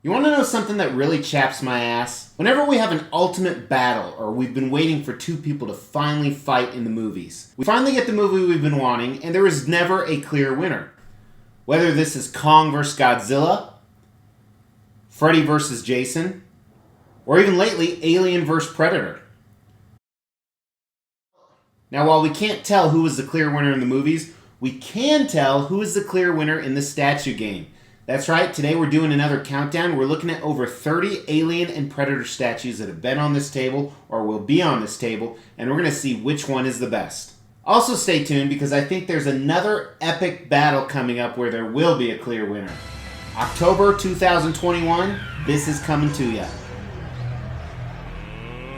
You want to know something that really chaps my ass? Whenever we have an ultimate battle, or we've been waiting for two people to finally fight in the movies, we finally get the movie we've been wanting, and there is never a clear winner. Whether this is Kong vs. Godzilla, Freddy vs. Jason, or even lately, Alien vs. Predator. Now, while we can't tell who was the clear winner in the movies, we can tell who is the clear winner in the statue game. That's right, today we're doing another countdown. We're looking at over 30 Alien and Predator statues that have been on this table or will be on this table, and we're going to see which one is the best. Also stay tuned because I think there's another epic battle coming up where there will be a clear winner. October 2021, this is coming to ya.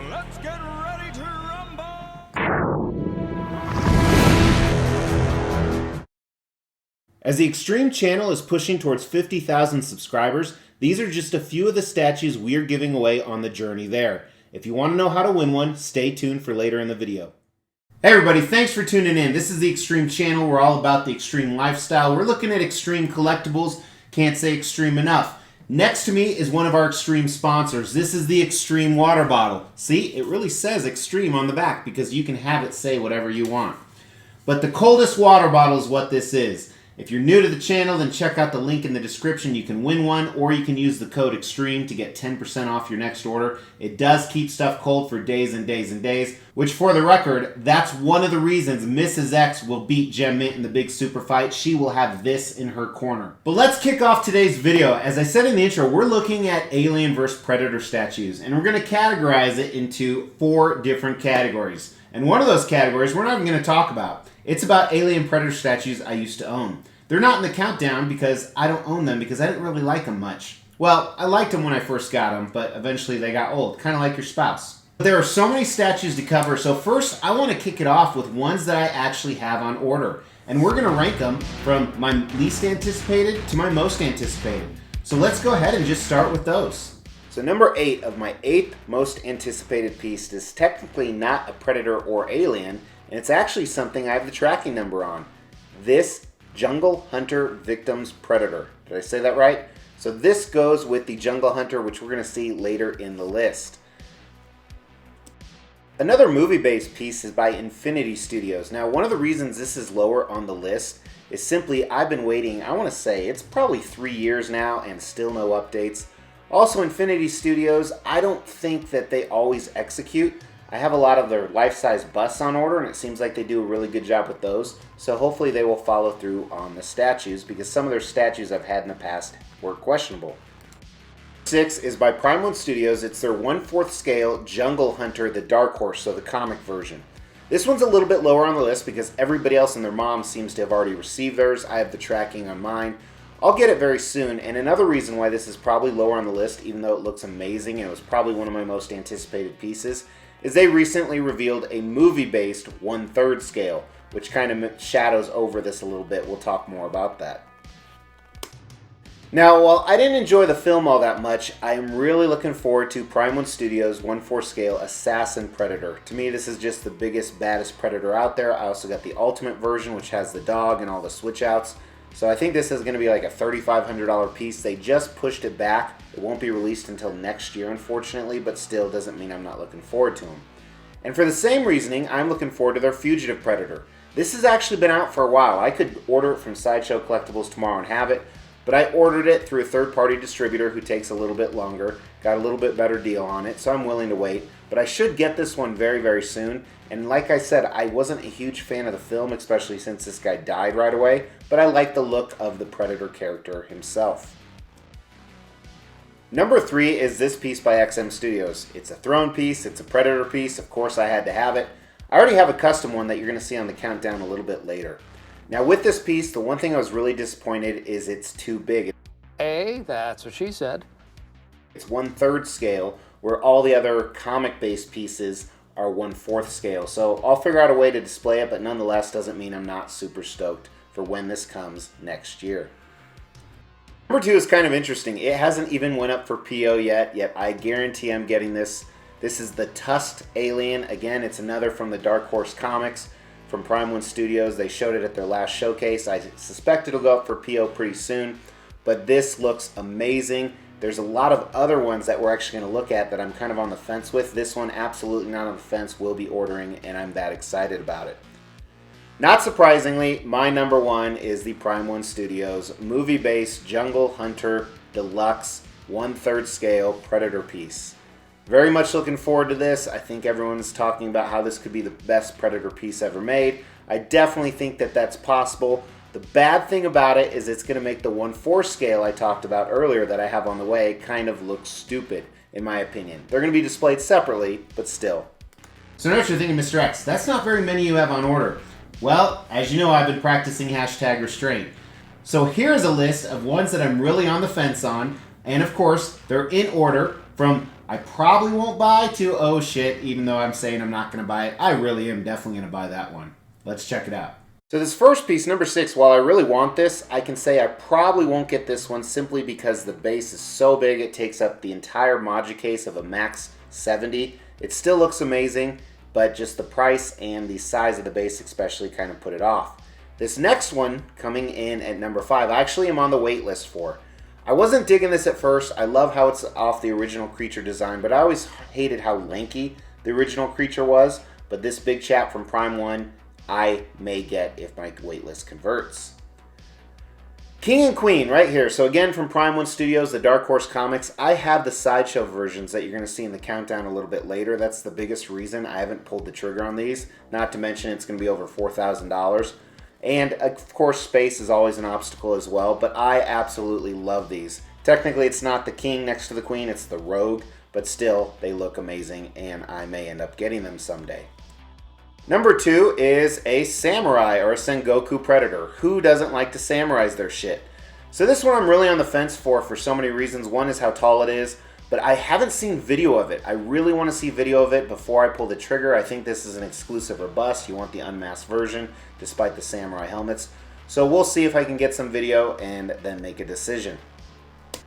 Let's get ready to rumble! As the Extreme channel is pushing towards 50,000 subscribers, these are just a few of the statues we're giving away on the journey there. If you want to know how to win one, stay tuned for later in the video. Hey everybody, thanks for tuning in. This is the Extreme channel. We're all about the extreme lifestyle. We're looking at extreme collectibles. Can't say extreme enough. Next to me is one of our extreme sponsors. This is the Extreme water bottle. See, it really says extreme on the back because you can have it say whatever you want. But the coldest water bottle is what this is. If you're new to the channel, then check out the link in the description. You can win one, or you can use the code EXTREME to get 10% off your next order. It does keep stuff cold for days and days and days, which for the record, that's one of the reasons Mrs. X will beat Gem Mint in the big super fight. She will have this in her corner. But let's kick off today's video. As I said in the intro, we're looking at Alien vs. Predator statues, and we're going to categorize it into 4 different categories. And one of those categories we're not even going to talk about. It's about Alien Predator statues I used to own. They're not in the countdown because I don't own them because I didn't really like them much. Well, I liked them when I first got them, but eventually they got old, kind of like your spouse. But there are so many statues to cover, so first I want to kick it off with ones that I actually have on order. And we're going to rank them from my least anticipated to my most anticipated. So let's go ahead and just start with those. So number 8 of my 8th most anticipated piece is technically not a Predator or Alien, and it's actually something I have the tracking number on. This Jungle Hunter Victims Predator. Did I say that right? So this goes with the Jungle Hunter, which we're going to see later in the list. Another movie-based piece is by Infinity Studios. Now, one of the reasons this is lower on the list is simply I've been waiting, I want to say, it's probably 3 years now and still no updates. Also, Infinity Studios, I don't think that they always execute. I have a lot of their life-size busts on order, and it seems like they do a really good job with those. So hopefully they will follow through on the statues, because some of their statues I've had in the past were questionable. 6 is by Prime One Studios. It's their 1/4 scale Jungle Hunter, the Dark Horse, so the comic version. This one's a little bit lower on the list because everybody else and their mom seems to have already received theirs. I have the tracking on mine. I'll get it very soon, and another reason why this is probably lower on the list, even though it looks amazing and it was probably one of my most anticipated pieces, is they recently revealed a movie-based 1/3 scale, which kind of shadows over this a little bit. We'll talk more about that. Now, while I didn't enjoy the film all that much, I am really looking forward to Prime One Studios' 1/4 scale Assassin Predator. To me, this is just the biggest, baddest Predator out there. I also got the Ultimate version, which has the dog and all the switch outs. So I think this is going to be like a $3,500 piece. They just pushed it back. It won't be released until next year, unfortunately, but still doesn't mean I'm not looking forward to them. And for the same reasoning, I'm looking forward to their Fugitive Predator. This has actually been out for a while. I could order it from Sideshow Collectibles tomorrow and have it, but I ordered it through a third-party distributor who takes a little bit longer, got a little bit better deal on it, so I'm willing to wait. But I should get this one very, very soon. And like I said, I wasn't a huge fan of the film, especially since this guy died right away, but I like the look of the Predator character himself. Number 3 is this piece by XM Studios. It's a throne piece, it's a Predator piece, of course I had to have it. I already have a custom one that you're going to see on the countdown a little bit later. Now with this piece, the one thing I was really disappointed is it's too big. That's what she said. It's 1/3 scale, where all the other comic-based pieces are 1/4 scale. So I'll figure out a way to display it, but nonetheless doesn't mean I'm not super stoked for when this comes next year. Number 2 is kind of interesting. It hasn't even went up for PO yet I guarantee I'm getting this. This is the Tusked Alien. Again, it's another from the Dark Horse Comics from Prime One Studios. They showed it at their last showcase. I suspect it'll go up for PO pretty soon, but this looks amazing. There's a lot of other ones that we're actually going to look at that I'm kind of on the fence with. This one, absolutely not on the fence, will be ordering, and I'm that excited about it. Not surprisingly, my number one is the Prime 1 Studios movie-based Jungle Hunter Deluxe 1/3 scale Predator piece. Very much looking forward to this. I think everyone's talking about how this could be the best Predator piece ever made. I definitely think that that's possible. The bad thing about it is it's going to make the 1/4 scale I talked about earlier that I have on the way kind of look stupid, in my opinion. They're going to be displayed separately, but still. So now what you're thinking, Mr. X, that's not very many you have on order. Well, as you know, I've been practicing hashtag restraint. So here's a list of ones that I'm really on the fence on, and of course, they're in order from I probably won't buy to oh shit, even though I'm saying I'm not going to buy it, I really am definitely going to buy that one. Let's check it out. So this first piece, number 6, while I really want this, I can say I probably won't get this one simply because the base is so big it takes up the entire Moji case of a Max 70. It still looks amazing, but just the price and the size of the base especially kind of put it off. This next one, coming in at number 5, I actually am on the wait list for. I wasn't digging this at first. I love how it's off the original creature design, but I always hated how lanky the original creature was. But this big chap from Prime 1, I may get if my waitlist converts. King and Queen right here. So again, from Prime 1 Studios, the Dark Horse Comics, I have the Sideshow versions that you're going to see in the countdown a little bit later. That's the biggest reason I haven't pulled the trigger on these. Not to mention it's going to be over $4,000. And of course, space is always an obstacle as well, but I absolutely love these. Technically, it's not the King next to the Queen, it's the Rogue, but still, they look amazing, and I may end up getting them someday. Number 2 is a Samurai or a Sengoku Predator. Who doesn't like to samurai's their shit? So this one I'm really on the fence for so many reasons. One is how tall it is, but I haven't seen video of it. I really want to see video of it before I pull the trigger. I think this is an exclusive or bust. You want the unmasked version, despite the samurai helmets. So we'll see if I can get some video and then make a decision.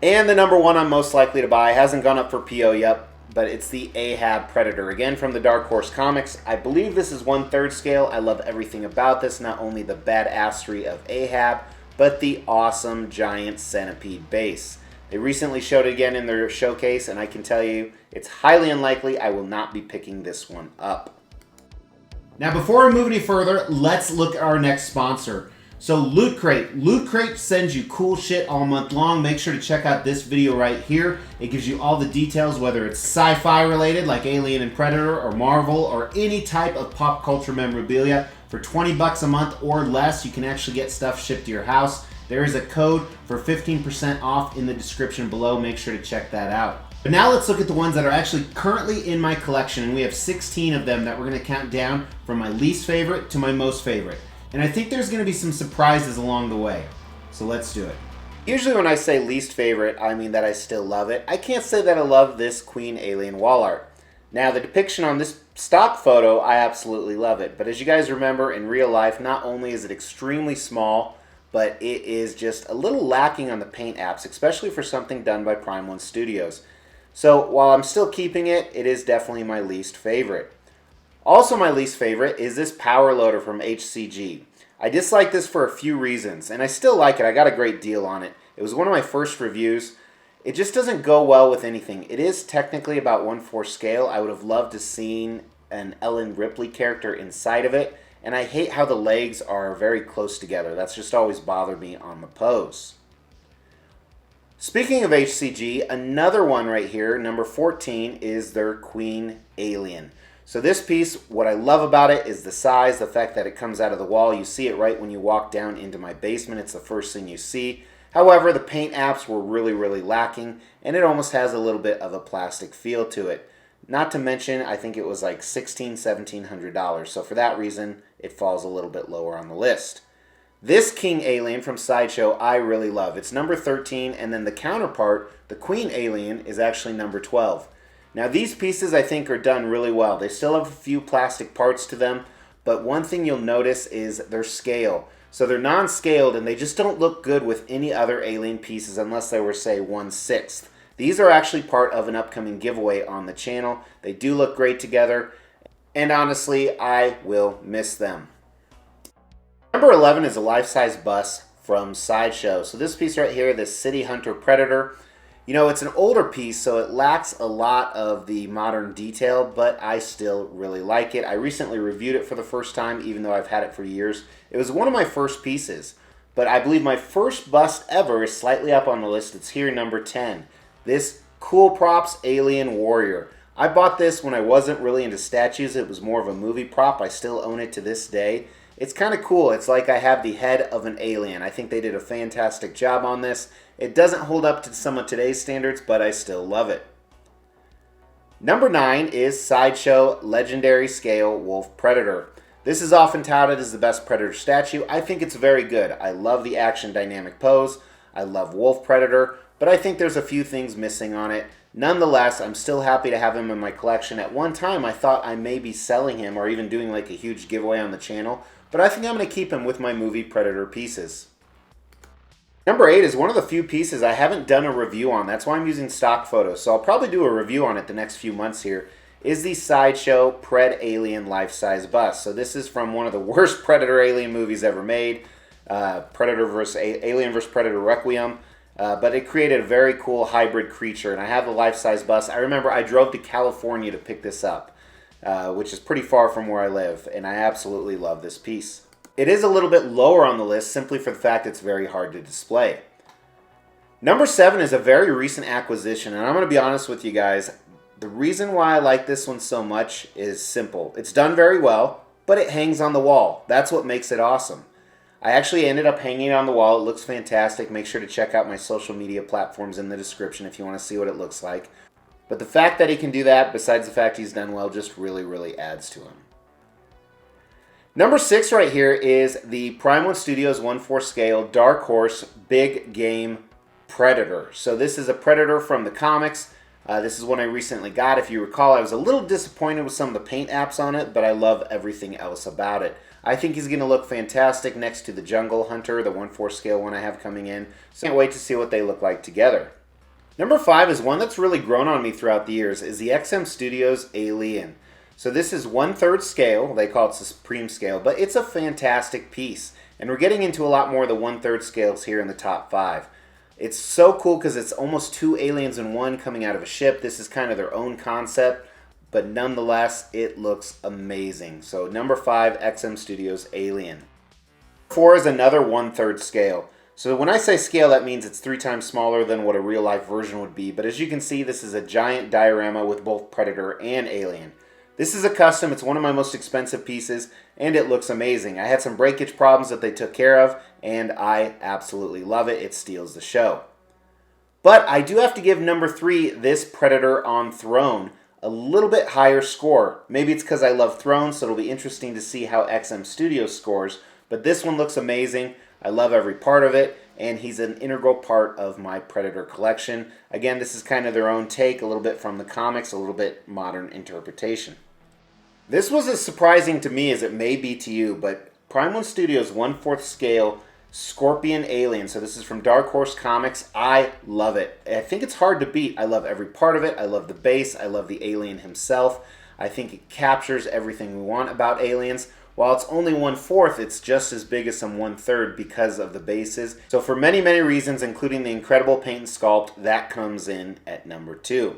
And the number 1 I'm most likely to buy hasn't gone up for PO yet, but it's the Ahab Predator. Again, from the Dark Horse Comics. I believe this is 1/3 scale. I love everything about this. Not only the badassery of Ahab, but the awesome giant centipede base. They recently showed it again in their showcase, and I can tell you, it's highly unlikely I will not be picking this one up. Now, before we move any further, let's look at our next sponsor. So, Loot Crate. Loot Crate sends you cool shit all month long. Make sure to check out this video right here. It gives you all the details, whether it's sci-fi related, like Alien and Predator, or Marvel, or any type of pop culture memorabilia. For 20 bucks a month or less, you can actually get stuff shipped to your house. There is a code for 15% off in the description below. Make sure to check that out. But now let's look at the ones that are actually currently in my collection. And we have 16 of them that we're going to count down from my least favorite to my most favorite. And I think there's going to be some surprises along the way. So let's do it. Usually when I say least favorite, I mean that I still love it. I can't say that I love this Queen Alien wall art. Now, the depiction on this stock photo, I absolutely love it. But as you guys remember, in real life, not only is it extremely small, but it is just a little lacking on the paint apps, especially for something done by Prime 1 Studios. So while I'm still keeping it, it is definitely my least favorite. Also my least favorite is this power loader from HCG. I dislike this for a few reasons, and I still like it. I got a great deal on it. It was one of my first reviews. It just doesn't go well with anything. It is technically about 1/4 scale. I would have loved to seen an Ellen Ripley character inside of it, and I hate how the legs are very close together. That's just always bothered me on the pose. Speaking of HCG, another one right here, number 14, is their Queen Alien. So this piece, what I love about it is the size, the fact that it comes out of the wall. You see it right when you walk down into my basement. It's the first thing you see. However, the paint apps were really lacking, and it almost has a little bit of a plastic feel to it. Not to mention, I think it was like $1,600, $1,700. So for that reason, it falls a little bit lower on the list. This King Alien from Sideshow, I really love. It's number 13, and then the counterpart, the Queen Alien, is actually number 12. Now these pieces I think are done really well. They still have a few plastic parts to them, but one thing you'll notice is their scale. So they're non-scaled and they just don't look good with any other Alien pieces unless they were, say, 1/6. These are actually part of an upcoming giveaway on the channel. They do look great together, and honestly, I will miss them. Number 11 is a life-size bus from Sideshow. So this piece right here, this City Hunter Predator, You know, it's an older piece, so it lacks a lot of the modern detail, but I still really like it. I recently reviewed it for the first time, even though I've had it for years. It was one of my first pieces, but I believe my first bust ever is slightly up on the list. It's here, number 10. This Cool Props Alien Warrior. I bought this when I wasn't really into statues. It was more of a movie prop. I still own it to this day. It's kind of cool. It's like I have the head of an alien. I think they did a fantastic job on this. It doesn't hold up to some of today's standards, but I still love it. Number 9 is Sideshow Legendary Scale Wolf Predator. This is often touted as the best Predator statue. I think it's very good. I love the action dynamic pose. I love Wolf Predator, but I think there's a few things missing on it. Nonetheless, I'm still happy to have him in my collection. At one time, I thought I may be selling him or even doing like a huge giveaway on the channel, but I think I'm going to keep him with my movie Predator pieces. Number 8 is one of the few pieces I haven't done a review on. That's why I'm using stock photos, so I'll probably do a review on it the next few months here, is the Sideshow Pred Alien life-size bust. So this is from one of the worst Predator Alien movies ever made, Alien vs. Predator Requiem. But it created a very cool hybrid creature, and I have the life-size bust. I remember I drove to California to pick this up, which is pretty far from where I live, and I absolutely love this piece. It is a little bit lower on the list simply for the fact it's very hard to display. Number 7 is a very recent acquisition, and I'm going to be honest with you guys. The reason why I like this one so much is simple. It's done very well, but it hangs on the wall. That's what makes it awesome. I actually ended up hanging it on the wall. It looks fantastic. Make sure to check out my social media platforms in the description if you want to see what it looks like. But the fact that he can do that, besides the fact he's done well, just really, really adds to him. Number 6 right here is the Prime 1 Studios 1/4 scale Dark Horse Big Game Predator. So this is a Predator from the comics. This is one I recently got. If you recall, I was a little disappointed with some of the paint apps on it, but I love everything else about it. I think he's going to look fantastic next to the Jungle Hunter, the 1/4 scale one I have coming in. So I can't wait to see what they look like together. Number 5 is one that's really grown on me throughout the years, is the XM Studios Alien. So this is 1/3 scale. They call it Supreme Scale, but it's a fantastic piece. And we're getting into a lot more of the 1/3 scales here in the top 5. It's so cool because it's almost 2 aliens in one coming out of a ship. This is kind of their own concept, but nonetheless, it looks amazing. So number 5, XM Studios Alien. 4 is another 1/3 scale. So when I say scale, that means it's 3 times smaller than what a real life version would be. But as you can see, this is a giant diorama with both Predator and Alien. This is a custom. It's one of my most expensive pieces, and it looks amazing. I had some breakage problems that they took care of, and I absolutely love it. It steals the show. But I do have to give number 3, this Predator on Throne, a little bit higher score. Maybe it's because I love Throne, so it'll be interesting to see how XM Studios scores. But this one looks amazing. I love every part of it, and he's an integral part of my Predator collection. Again, this is kind of their own take, a little bit from the comics, a little bit modern interpretation. This was as surprising to me as it may be to you, but Prime 1 Studios 1/4 scale Scorpion Alien. So this is from Dark Horse Comics. I love it. I think it's hard to beat. I love every part of it. I love the base. I love the alien himself. I think it captures everything we want about aliens. While it's only 1/4, it's just as big as some 1/3 because of the bases. So for many, many reasons, including the incredible paint and sculpt, that comes in at number 2.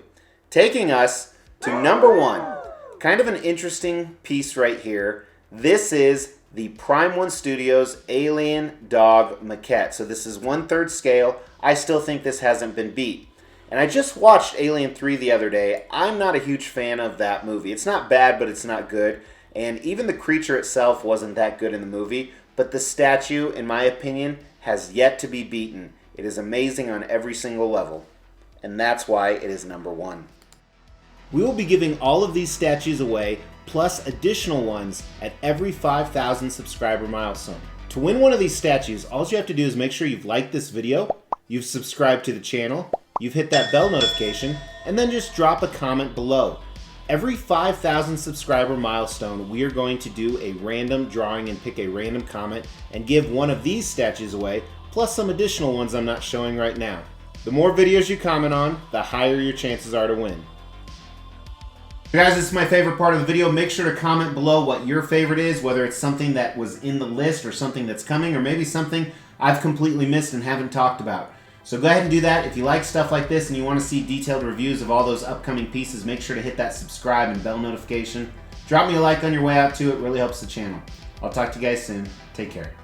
Taking us to number 1. Kind of an interesting piece right here. This is the Prime 1 Studios Alien Dog Maquette. So this is 1/3 scale. I still think this hasn't been beat. And I just watched Alien 3 the other day. I'm not a huge fan of that movie. It's not bad, but it's not good. And even the creature itself wasn't that good in the movie. But the statue, in my opinion, has yet to be beaten. It is amazing on every single level. And that's why it is number 1. We will be giving all of these statues away, plus additional ones at every 5,000 subscriber milestone. To win one of these statues, all you have to do is make sure you've liked this video, you've subscribed to the channel, you've hit that bell notification, and then just drop a comment below. Every 5,000 subscriber milestone, we are going to do a random drawing and pick a random comment and give one of these statues away, plus some additional ones I'm not showing right now. The more videos you comment on, the higher your chances are to win. Guys, this is my favorite part of the video. Make sure to comment below what your favorite is, whether it's something that was in the list or something that's coming, or maybe something I've completely missed and haven't talked about. So go ahead and do that. If you like stuff like this and you want to see detailed reviews of all those upcoming pieces, make sure to hit that subscribe and bell notification. Drop me a like on your way out too, it really helps the channel. I'll talk to you guys soon. Take care.